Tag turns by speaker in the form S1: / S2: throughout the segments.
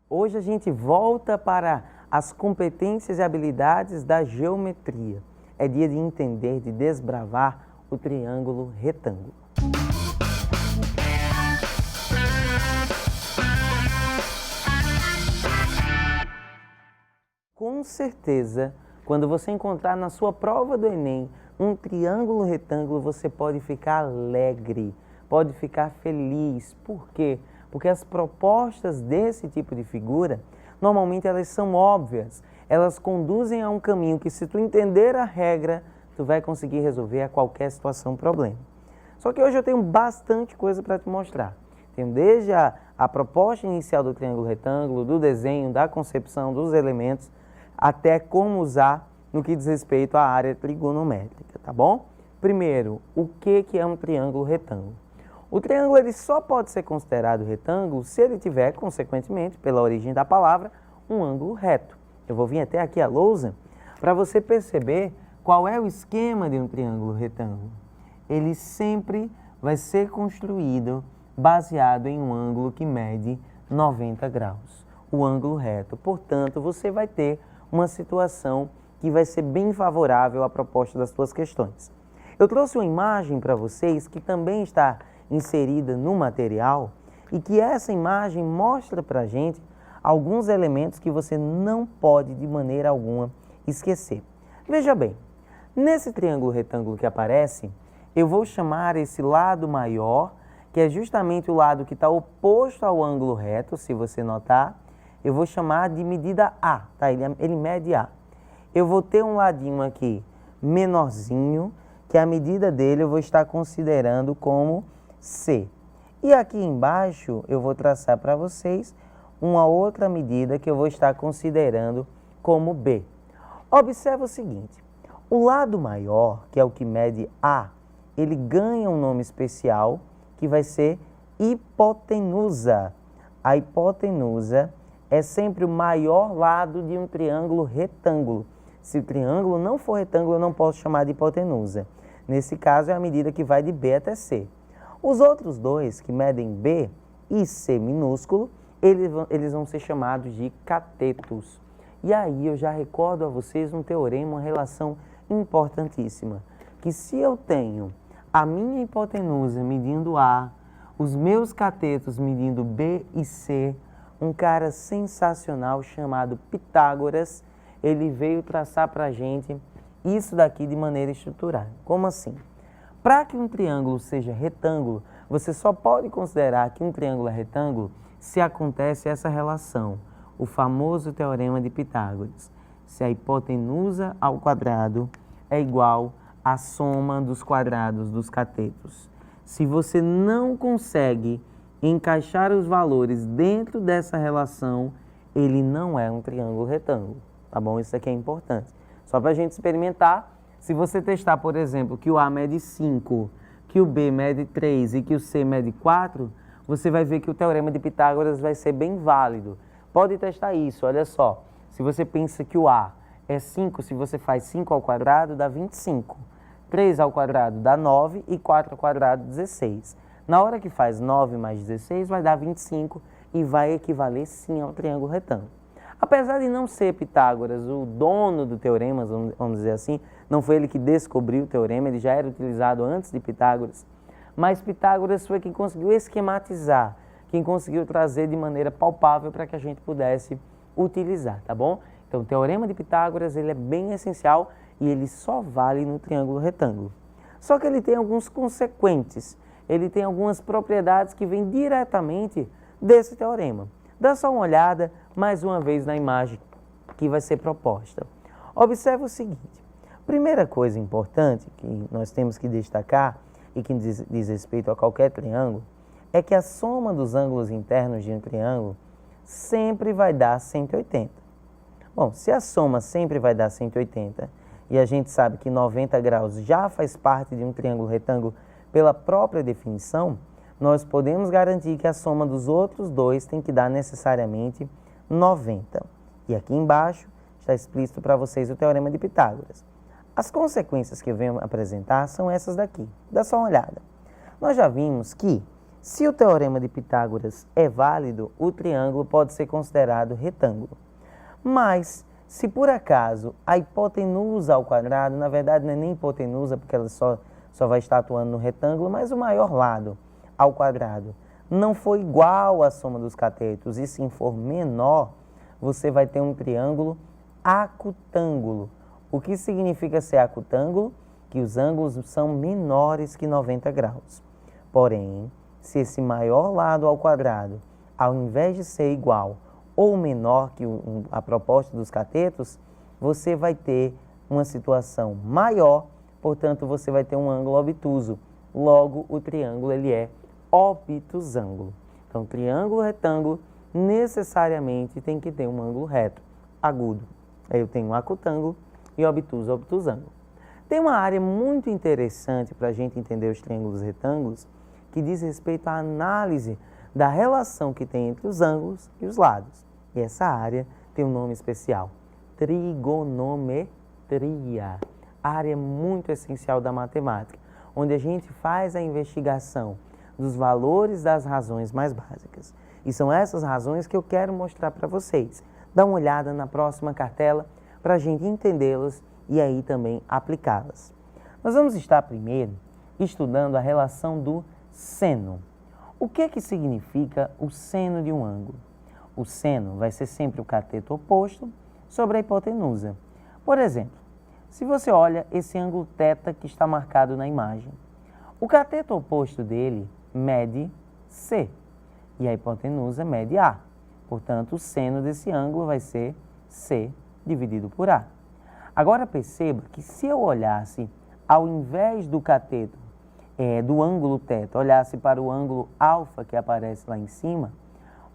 S1: Hoje a gente volta para as competências e habilidades da geometria. É dia de entender, de desbravar o triângulo retângulo. Com certeza, quando você encontrar na sua prova do Enem um triângulo retângulo, você pode ficar alegre, pode ficar feliz. Por quê? Porque as propostas desse tipo de figura, normalmente elas são óbvias. Elas conduzem a um caminho que, se tu entender a regra, tu vai conseguir resolver a qualquer situação, problema. Só que hoje eu tenho bastante coisa para te mostrar. Tenho desde a proposta inicial do triângulo retângulo, do desenho, da concepção dos elementos, até como usar no que diz respeito à área trigonométrica, tá bom? Primeiro, o que é um triângulo retângulo? O triângulo ele só pode ser considerado retângulo se ele tiver, consequentemente, pela origem da palavra, um ângulo reto. Eu vou vir até aqui a lousa para você perceber qual é o esquema de um triângulo retângulo. Ele sempre vai ser construído baseado em um ângulo que mede 90 graus, o ângulo reto. Portanto, você vai ter uma situação que vai ser bem favorável à proposta das suas questões. Eu trouxe uma imagem para vocês que também está inserida no material e que essa imagem mostra para a gente alguns elementos que você não pode de maneira alguma esquecer. Veja bem, nesse triângulo retângulo que aparece, eu vou chamar esse lado maior, que é justamente o lado que está oposto ao ângulo reto, se você notar, eu vou chamar de medida A, tá? Ele mede A. Eu vou ter um ladinho aqui menorzinho, que a medida dele eu vou estar considerando como C. E aqui embaixo eu vou traçar para vocês uma outra medida que eu vou estar considerando como B. Observa o seguinte, o lado maior, que é o que mede A, ele ganha um nome especial que vai ser hipotenusa. A hipotenusa é sempre o maior lado de um triângulo retângulo. Se o triângulo não for retângulo, eu não posso chamar de hipotenusa. Nesse caso, é a medida que vai de B até C. Os outros dois, que medem B e C minúsculo, eles vão ser chamados de catetos. E aí eu já recordo a vocês um teorema, uma relação importantíssima, que se eu tenho a minha hipotenusa medindo A, os meus catetos medindo B e C, um cara sensacional chamado Pitágoras, ele veio traçar para a gente isso daqui de maneira estruturada. Como assim? Para que um triângulo seja retângulo, você só pode considerar que um triângulo é retângulo se acontece essa relação, o famoso teorema de Pitágoras. Se a hipotenusa ao quadrado é igual à soma dos quadrados dos catetos. Se você não consegue encaixar os valores dentro dessa relação, ele não é um triângulo retângulo, tá bom? Isso aqui é importante. Só para a gente experimentar, se você testar, por exemplo, que o A mede 5, que o B mede 3 e que o C mede 4, você vai ver que o teorema de Pitágoras vai ser bem válido. Pode testar isso, olha só. Se você pensa que o A é 5, se você faz 5 ao quadrado, dá 25. 3 ao quadrado dá 9 e 4 ao quadrado, 16. Na hora que faz 9 mais 16, vai dar 25 e vai equivaler sim ao triângulo retângulo. Apesar de não ser Pitágoras o dono do teorema, vamos dizer assim, não foi ele que descobriu o teorema, ele já era utilizado antes de Pitágoras, mas Pitágoras foi quem conseguiu esquematizar, quem conseguiu trazer de maneira palpável para que a gente pudesse utilizar, tá bom? Então, o teorema de Pitágoras, ele é bem essencial e ele só vale no triângulo retângulo. Só que ele tem alguns consequentes, ele tem algumas propriedades que vêm diretamente desse teorema. Dá só uma olhada, mais uma vez, na imagem que vai ser proposta. Observe o seguinte, primeira coisa importante que nós temos que destacar e que diz respeito a qualquer triângulo, é que a soma dos ângulos internos de um triângulo sempre vai dar 180. Bom, se a soma sempre vai dar 180, e a gente sabe que 90 graus já faz parte de um triângulo retângulo pela própria definição, nós podemos garantir que a soma dos outros dois tem que dar necessariamente 90. E aqui embaixo está explícito para vocês o teorema de Pitágoras. As consequências que eu venho apresentar são essas daqui. Dá só uma olhada. Nós já vimos que Se o teorema de Pitágoras é válido, o triângulo pode ser considerado retângulo. Mas, se por acaso a hipotenusa ao quadrado, na verdade não é nem hipotenusa, porque ela só vai estar atuando no retângulo, mas o maior lado ao quadrado não for igual à soma dos catetos, e sim for menor, você vai ter um triângulo acutângulo. O que significa ser acutângulo? Que os ângulos são menores que 90 graus. Porém, se esse maior lado ao quadrado, ao invés de ser igual ou menor que a proposta dos catetos, você vai ter uma situação maior, portanto, você vai ter um ângulo obtuso. Logo, o triângulo ele é obtusângulo. Então, triângulo retângulo necessariamente tem que ter um ângulo reto, agudo. Aí eu tenho acutângulo e obtuso, obtusângulo. Tem uma área muito interessante para a gente entender os triângulos retângulos, que diz respeito à análise da relação que tem entre os ângulos e os lados. E essa área tem um nome especial, trigonometria. Área muito essencial da matemática, onde a gente faz a investigação dos valores das razões mais básicas. E são essas razões que eu quero mostrar para vocês. Dá uma olhada na próxima cartela para a gente entendê-las e aí também aplicá-las. Nós vamos estar primeiro estudando a relação do seno. O que significa o seno de um ângulo? O seno vai ser sempre o cateto oposto sobre a hipotenusa. Por exemplo, se você olha esse ângulo θ que está marcado na imagem, o cateto oposto dele mede C e a hipotenusa mede A. Portanto, o seno desse ângulo vai ser C dividido por A. Agora perceba que se eu olhasse, ao invés do cateto, do ângulo θ, olhasse para o ângulo alfa que aparece lá em cima,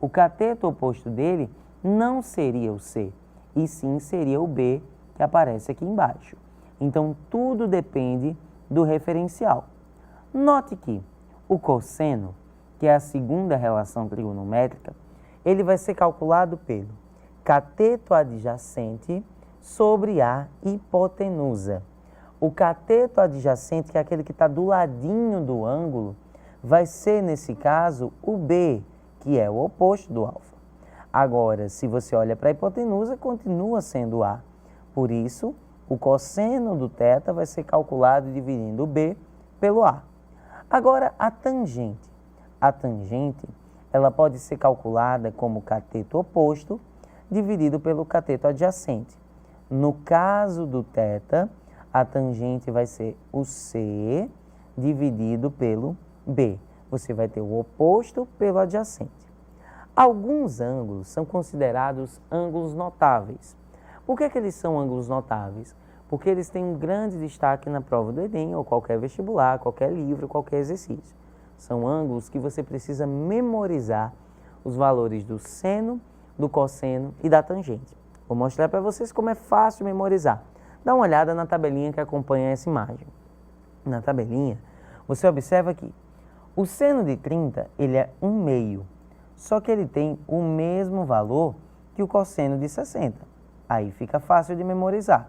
S1: o cateto oposto dele não seria o C, e sim seria o B que aparece aqui embaixo. Então, tudo depende do referencial. Note que o cosseno, que é a segunda relação trigonométrica, ele vai ser calculado pelo cateto adjacente sobre a hipotenusa. O cateto adjacente, que é aquele que está do ladinho do ângulo, vai ser, nesse caso, o B, que é o oposto do alfa. Agora, se você olha para a hipotenusa, continua sendo A. Por isso, o cosseno do θ vai ser calculado dividindo o B pelo A. Agora, a tangente. A tangente, ela pode ser calculada como cateto oposto dividido pelo cateto adjacente. No caso do θ, a tangente vai ser o C dividido pelo B. Você vai ter o oposto pelo adjacente. Alguns ângulos são considerados ângulos notáveis. Por que eles são ângulos notáveis? Porque eles têm um grande destaque na prova do Enem, ou qualquer vestibular, qualquer livro, qualquer exercício. São ângulos que você precisa memorizar os valores do seno, do cosseno e da tangente. Vou mostrar para vocês como é fácil memorizar. Dá uma olhada na tabelinha que acompanha essa imagem. Na tabelinha, você observa que o seno de 30, ele é 1/2, só que ele tem o mesmo valor que o cosseno de 60. Aí fica fácil de memorizar.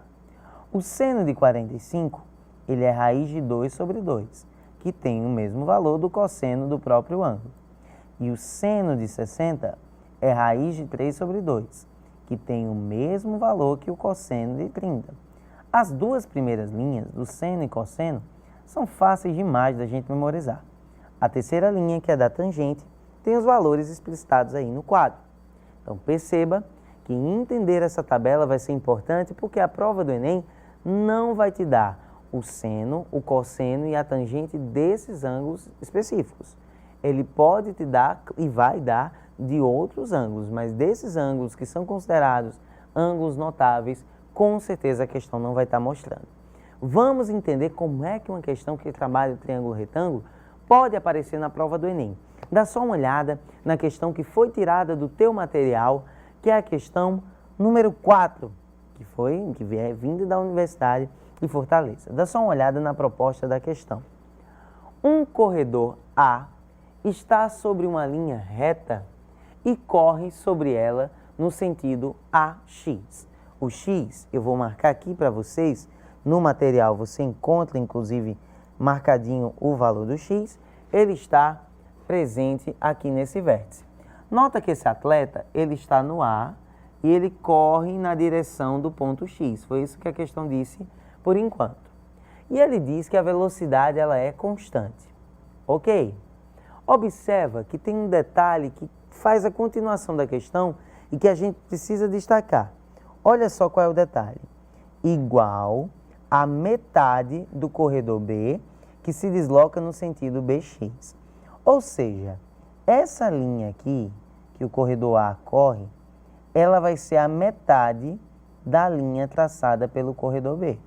S1: O seno de 45, ele é raiz de 2 sobre 2, que tem o mesmo valor do cosseno do próprio ângulo. E o seno de 60 é raiz de 3 sobre 2, que tem o mesmo valor que o cosseno de 30. As duas primeiras linhas, do seno e cosseno, são fáceis demais da gente memorizar. A terceira linha, que é da tangente, tem os valores explicitados aí no quadro. Então, perceba que entender essa tabela vai ser importante porque a prova do Enem não vai te dar o seno, o cosseno e a tangente desses ângulos específicos. Ele pode te dar e vai dar de outros ângulos, mas desses ângulos que são considerados ângulos notáveis, com certeza a questão não vai estar mostrando. Vamos entender como é que uma questão que trabalha o triângulo retângulo pode aparecer na prova do Enem. Dá só uma olhada na questão que foi tirada do teu material, que é a questão número 4, que é vinda da Universidade de Fortaleza. Dá só uma olhada na proposta da questão. Um corredor A está sobre uma linha reta e corre sobre ela no sentido AX. O X, eu vou marcar aqui para vocês, no material você encontra inclusive marcadinho o valor do X, ele está presente aqui nesse vértice. Nota que esse atleta, ele está no ar e ele corre na direção do ponto X. Foi isso que a questão disse por enquanto. E ele diz que a velocidade ela é constante. Ok? Observa que tem um detalhe que faz a continuação da questão e que a gente precisa destacar. Olha só qual é o detalhe. Igual a metade do corredor B que se desloca no sentido BX. Ou seja, essa linha aqui, que o corredor A corre, ela vai ser a metade da linha traçada pelo corredor B.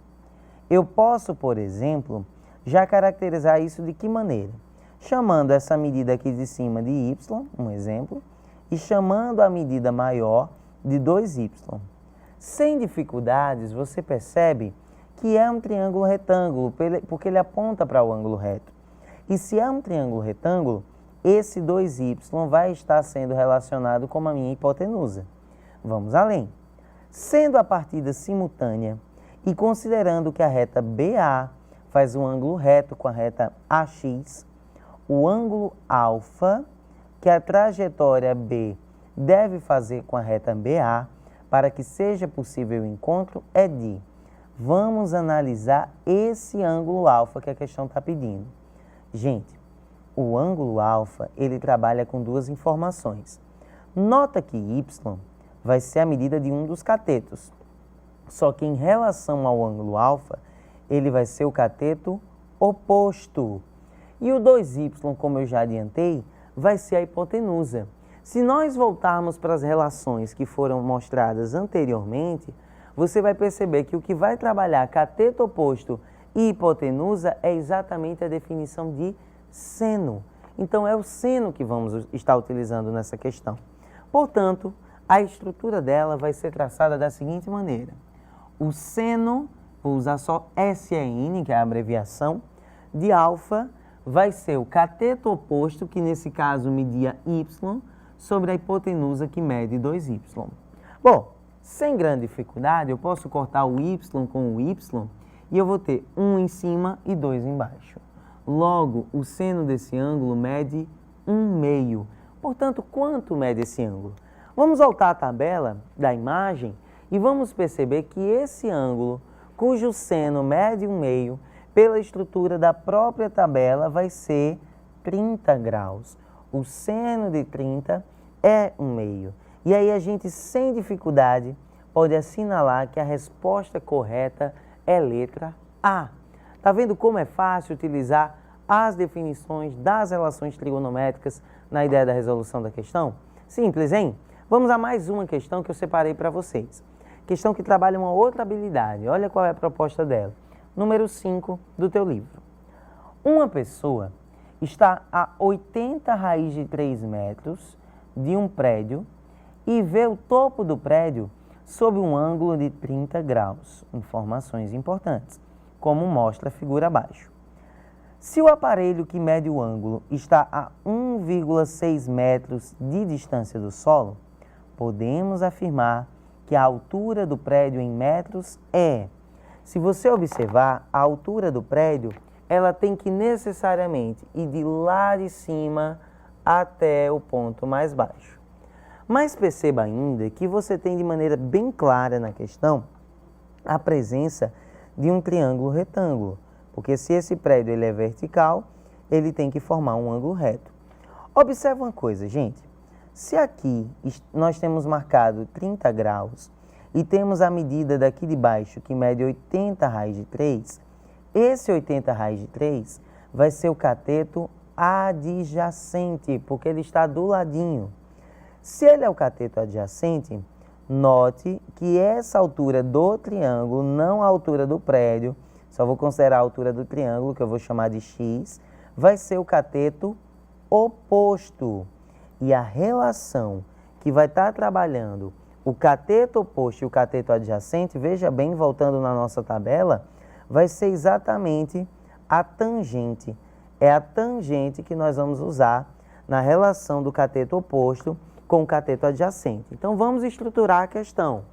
S1: Eu posso, por exemplo, já caracterizar isso de que maneira? Chamando essa medida aqui de cima de y, um exemplo, e chamando a medida maior de 2y. Sem dificuldades, você percebe que é um triângulo retângulo, porque ele aponta para o ângulo reto. E se é um triângulo retângulo, esse 2y vai estar sendo relacionado com a minha hipotenusa. Vamos além. Sendo a partida simultânea e considerando que a reta BA faz um ângulo reto com a reta AX, o ângulo alfa que a trajetória B deve fazer com a reta BA para que seja possível o encontro é de... Vamos analisar esse ângulo alfa que a questão está pedindo. Gente, o ângulo alfa, ele trabalha com duas informações. Nota que y vai ser a medida de um dos catetos. Só que em relação ao ângulo alfa, ele vai ser o cateto oposto. E o 2y, como eu já adiantei, vai ser a hipotenusa. Se nós voltarmos para as relações que foram mostradas anteriormente, você vai perceber que o que vai trabalhar cateto oposto e hipotenusa é exatamente a definição de seno. Então, é o seno que vamos estar utilizando nessa questão. Portanto, a estrutura dela vai ser traçada da seguinte maneira. O seno, vou usar só SEN, que é a abreviação, de alfa, vai ser o cateto oposto, que nesse caso media y, sobre a hipotenusa, que mede 2y. Bom, sem grande dificuldade, eu posso cortar o y com o y e eu vou ter 1 em cima e 2 embaixo. Logo, o seno desse ângulo mede 1/2. Portanto, quanto mede esse ângulo? Vamos voltar à tabela da imagem e vamos perceber que esse ângulo, cujo seno mede 1/2, pela estrutura da própria tabela, vai ser 30 graus. O seno de 30 é 1/2. E aí a gente, sem dificuldade, pode assinalar que a resposta correta é letra A. Tá vendo como é fácil utilizar as definições das relações trigonométricas na ideia da resolução da questão? Simples, hein? Vamos a mais uma questão que eu separei para vocês. Questão que trabalha uma outra habilidade. Olha qual é a proposta dela. Número 5 do teu livro. Uma pessoa está a 80 raiz de 3 metros de um prédio e vê o topo do prédio sob um ângulo de 30 graus. Informações importantes, como mostra a figura abaixo. Se o aparelho que mede o ângulo está a 1,6 metros de distância do solo, podemos afirmar que a altura do prédio em metros é... Se você observar, a altura do prédio, ela tem que necessariamente ir de lá de cima até o ponto mais baixo. Mas perceba ainda que você tem de maneira bem clara na questão a presença de um triângulo retângulo, porque se esse prédio ele é vertical, ele tem que formar um ângulo reto. Observa uma coisa, gente. Se aqui nós temos marcado 30 graus e temos a medida daqui de baixo que mede 80 raiz de 3, esse 80 raiz de 3 vai ser o cateto adjacente, porque ele está do ladinho. Se ele é o cateto adjacente, note que essa altura do triângulo, não a altura do prédio, só vou considerar a altura do triângulo, que eu vou chamar de x, vai ser o cateto oposto. E a relação que vai estar trabalhando o cateto oposto e o cateto adjacente, veja bem, voltando na nossa tabela, vai ser exatamente a tangente. É a tangente que nós vamos usar na relação do cateto oposto com o cateto adjacente. Então, vamos estruturar a questão.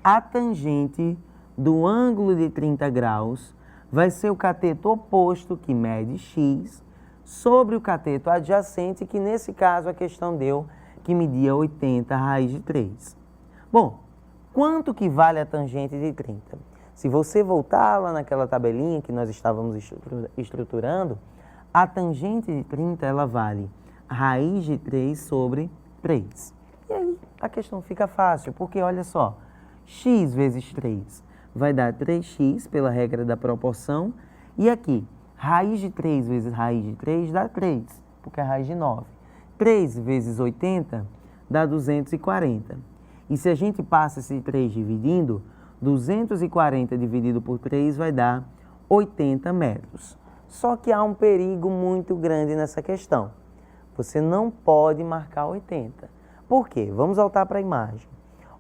S1: A tangente do ângulo de 30 graus vai ser o cateto oposto, que mede x, sobre o cateto adjacente, que nesse caso a questão deu que media 80 raiz de 3. Bom, quanto que vale a tangente de 30? Se você voltar lá naquela tabelinha que nós estávamos estruturando, a tangente de 30 ela vale raiz de 3 sobre 3. E aí a questão fica fácil, porque olha só, x vezes 3 vai dar 3x pela regra da proporção, e aqui, raiz de 3 vezes raiz de 3 dá 3, porque é raiz de 9. 3 vezes 80 dá 240. E se a gente passa esse 3 dividindo, 240 dividido por 3 vai dar 80 metros. Só que há um perigo muito grande nessa questão. Você não pode marcar 80. Por quê? Vamos voltar para a imagem.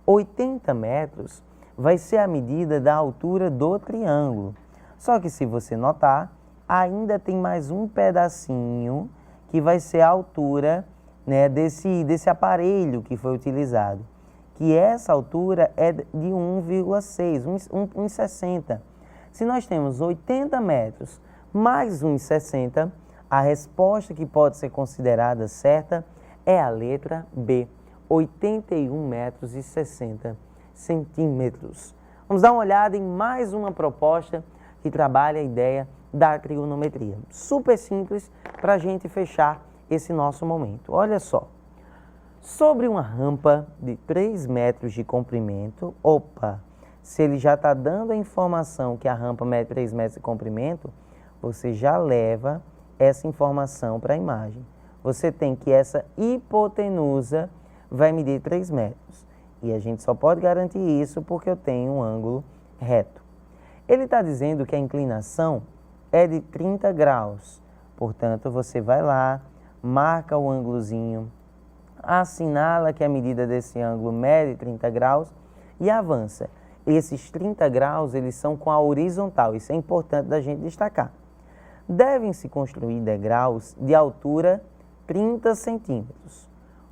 S1: 80 metros vai ser a medida da altura do triângulo. Só que se você notar, ainda tem mais um pedacinho que vai ser a altura, né, desse aparelho que foi utilizado. Que essa altura é de 1,6, 1,60. Se nós temos 80 metros mais 1,60, a resposta que pode ser considerada certa é a letra B, 81 metros e 60 centímetros. Vamos dar uma olhada em mais uma proposta que trabalha a ideia da trigonometria. Super simples para a gente fechar esse nosso momento. Olha só. Sobre uma rampa de 3 metros de comprimento, se ele já está dando a informação que a rampa mede 3 metros de comprimento, você já leva essa informação para a imagem. Você tem que essa hipotenusa vai medir 3 metros. E a gente só pode garantir isso porque eu tenho um ângulo reto. Ele está dizendo que a inclinação é de 30 graus. Portanto, você vai lá, marca o ângulozinho, assinala que a medida desse ângulo mede 30 graus e avança. Esses 30 graus, eles são com a horizontal, isso é importante da gente destacar. Devem-se construir degraus de altura 30 centímetros.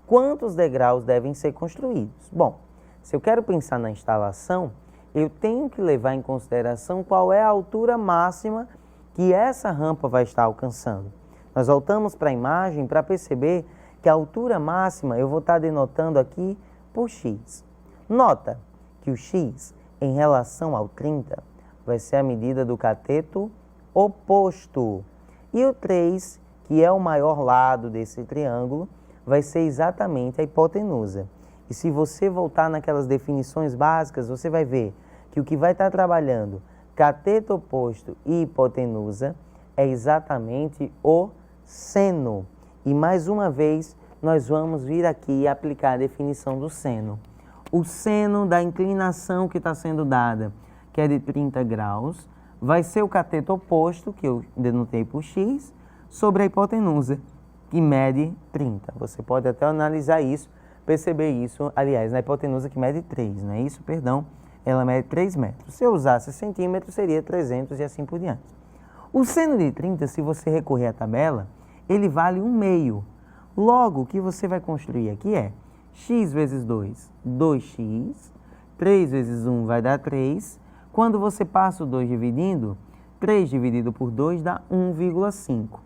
S1: Quantos degraus devem ser construídos? Bom, se eu quero pensar na instalação, eu tenho que levar em consideração qual é a altura máxima que essa rampa vai estar alcançando. Nós voltamos para a imagem para perceber que a altura máxima eu vou estar denotando aqui por x. Nota que o x, em relação ao 30, vai ser a medida do cateto oposto. E o 3, que é o maior lado desse triângulo, vai ser exatamente a hipotenusa. E se você voltar naquelas definições básicas, você vai ver que o que vai estar trabalhando cateto oposto e hipotenusa é exatamente o seno. E mais uma vez, nós vamos vir aqui e aplicar a definição do seno. O seno da inclinação que está sendo dada, que é de 30 graus, vai ser o cateto oposto, que eu denotei por x, sobre a hipotenusa, que mede 30. Você pode até analisar isso, perceber isso, aliás, na hipotenusa que mede 3, não é isso? Perdão, ela mede 3 metros. Se eu usasse centímetros, seria 300 e assim por diante. O seno de 30, se você recorrer à tabela, ele vale 1/2. Logo, o que você vai construir aqui é x vezes 2, 2x, 3 vezes 1 vai dar 3. Quando você passa o 2 dividindo, 3 dividido por 2 dá 1,5.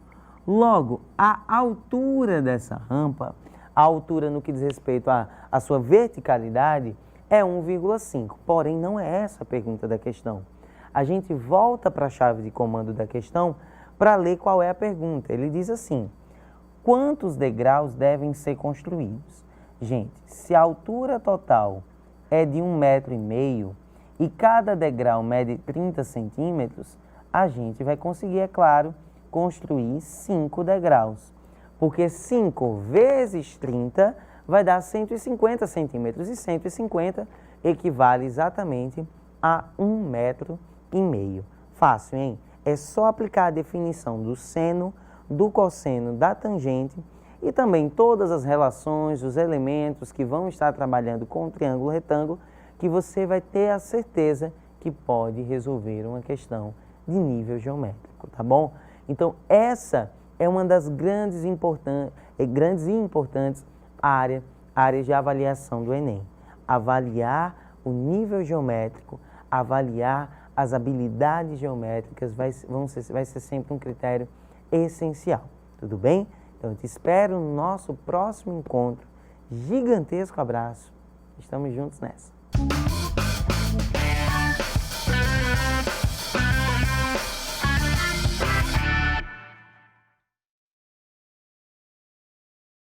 S1: Logo, a altura dessa rampa, a altura no que diz respeito à sua verticalidade, é 1,5. Porém, não é essa a pergunta da questão. A gente volta para a chave de comando da questão para ler qual é a pergunta. Ele diz assim: quantos degraus devem ser construídos? Gente, se a altura total é de 1,5 m e cada degrau mede 30 centímetros, a gente vai conseguir, é claro, construir 5 degraus. Porque 5 vezes 30 vai dar 150 centímetros. E 150 equivale exatamente a 1,5 m. Fácil, hein? É só aplicar a definição do seno, do cosseno, da tangente e também todas as relações, os elementos que vão estar trabalhando com o triângulo retângulo, que você vai ter a certeza que pode resolver uma questão de nível geométrico, tá bom? Então, essa é uma das grandes e importantes áreas de avaliação do Enem. Avaliar o nível geométrico, avaliar as habilidades geométricas vai ser sempre um critério essencial. Tudo bem? Então eu te espero no nosso próximo encontro. Gigantesco abraço. Estamos juntos nessa.